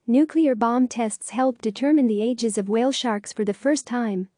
Nuclear bomb tests helped determine the ages of whale sharks for the first time.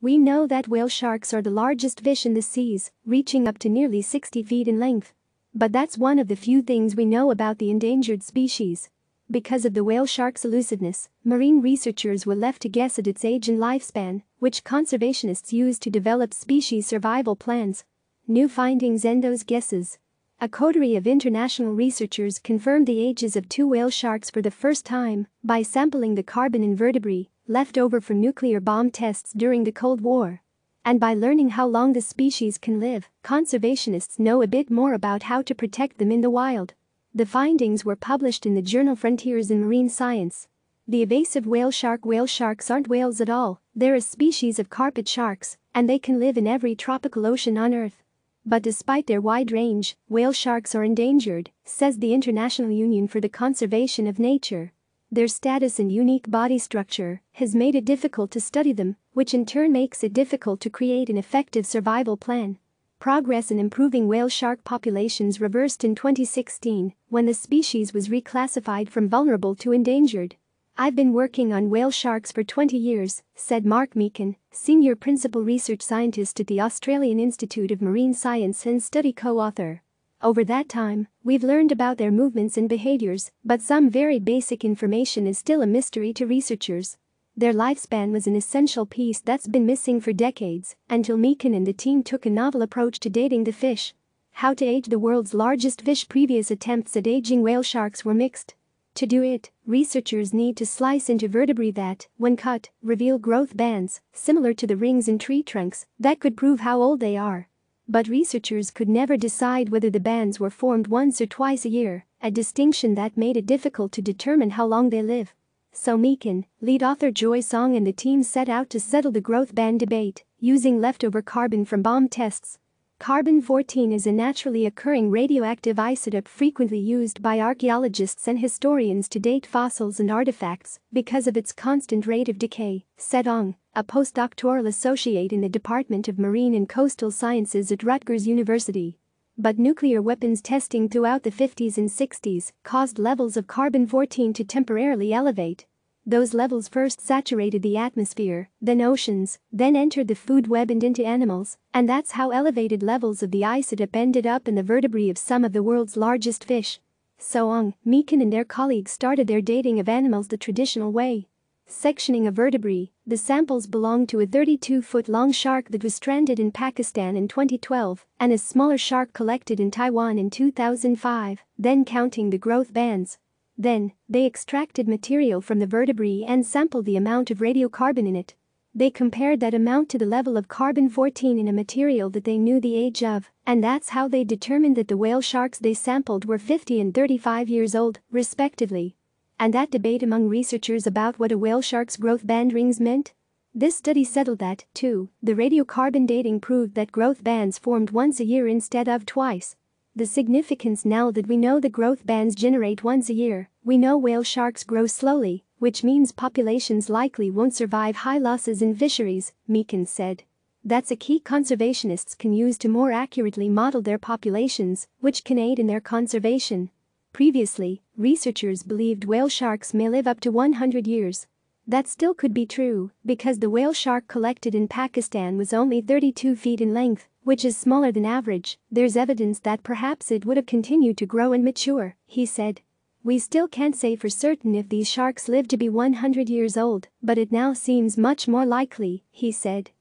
We know that whale sharks are the largest fish in the seas, reaching up to nearly 60 feet in length. But that's one of the few things we know about the endangered species. Because of the whale shark's elusiveness, marine researchers were left to guess at its age and lifespan, which conservationists use to develop species survival plans. New findings end those guesses. A coterie of international researchers confirmed the ages of 2 whale sharks for the first time by sampling the carbon in vertebrae left over from nuclear bomb tests during the Cold War. And by learning how long the species can live, conservationists know a bit more about how to protect them in the wild. The findings were published in the journal Frontiers in Marine Science. The evasive whale sharks aren't whales at all, they're a species of carpet sharks, and they can live in every tropical ocean on Earth. But despite their wide range, whale sharks are endangered, says the International Union for the Conservation of Nature. Their status and unique body structure has made it difficult to study them, which in turn makes it difficult to create an effective survival plan. Progress in improving whale shark populations reversed in 2016 when the species was reclassified from vulnerable to endangered. "I've been working on whale sharks for 20 years, said Mark Meakin, senior principal research scientist at the Australian Institute of Marine Science and study co-author. Over that time, we've learned about their movements and behaviors, but some very basic information is still a mystery to researchers. Their lifespan was an essential piece that's been missing for decades, until Meakin and the team took a novel approach to dating the fish. How to age the world's largest fish. Previous attempts at aging whale sharks were mixed. To do it, researchers need to slice into vertebrae that, when cut, reveal growth bands, similar to the rings in tree trunks, that could prove how old they are. But researchers could never decide whether the bands were formed once or twice a year, a distinction that made it difficult to determine how long they live. So Meakin, lead author Joy Song and the team set out to settle the growth band debate, using leftover carbon from bomb tests. Carbon-14 is a naturally occurring radioactive isotope frequently used by archaeologists and historians to date fossils and artifacts because of its constant rate of decay, said Ong, a postdoctoral associate in the Department of Marine and Coastal Sciences at Rutgers University. But nuclear weapons testing throughout the 50s and 60s caused levels of carbon-14 to temporarily elevate. Those levels first saturated the atmosphere, then oceans, then entered the food web and into animals, and that's how elevated levels of the isotope ended up in the vertebrae of some of the world's largest fish. So Ong, Meakin and their colleagues started their dating of animals the traditional way. Sectioning a vertebrae, the samples belonged to a 32-foot-long shark that was stranded in Pakistan in 2012 and a smaller shark collected in Taiwan in 2005, then counting the growth bands. Then, they extracted material from the vertebrae and sampled the amount of radiocarbon in it. They compared that amount to the level of carbon-14 in a material that they knew the age of, and that's how they determined that the whale sharks they sampled were 50 and 35 years old, respectively. And that debate among researchers about what a whale shark's growth band rings meant? This study settled that, too. The radiocarbon dating proved that growth bands formed once a year instead of twice. The significance now that we know the growth bands generate once a year, we know whale sharks grow slowly, which means populations likely won't survive high losses in fisheries, Meakin said. That's a key conservationists can use to more accurately model their populations, which can aid in their conservation. Previously, researchers believed whale sharks may live up to 100 years. That still could be true, because the whale shark collected in Pakistan was only 32 feet in length, which is smaller than average. There's evidence that perhaps it would have continued to grow and mature, he said. We still can't say for certain if these sharks live to be 100 years old, but it now seems much more likely, he said.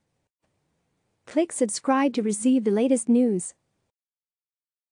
Click subscribe to receive the latest news.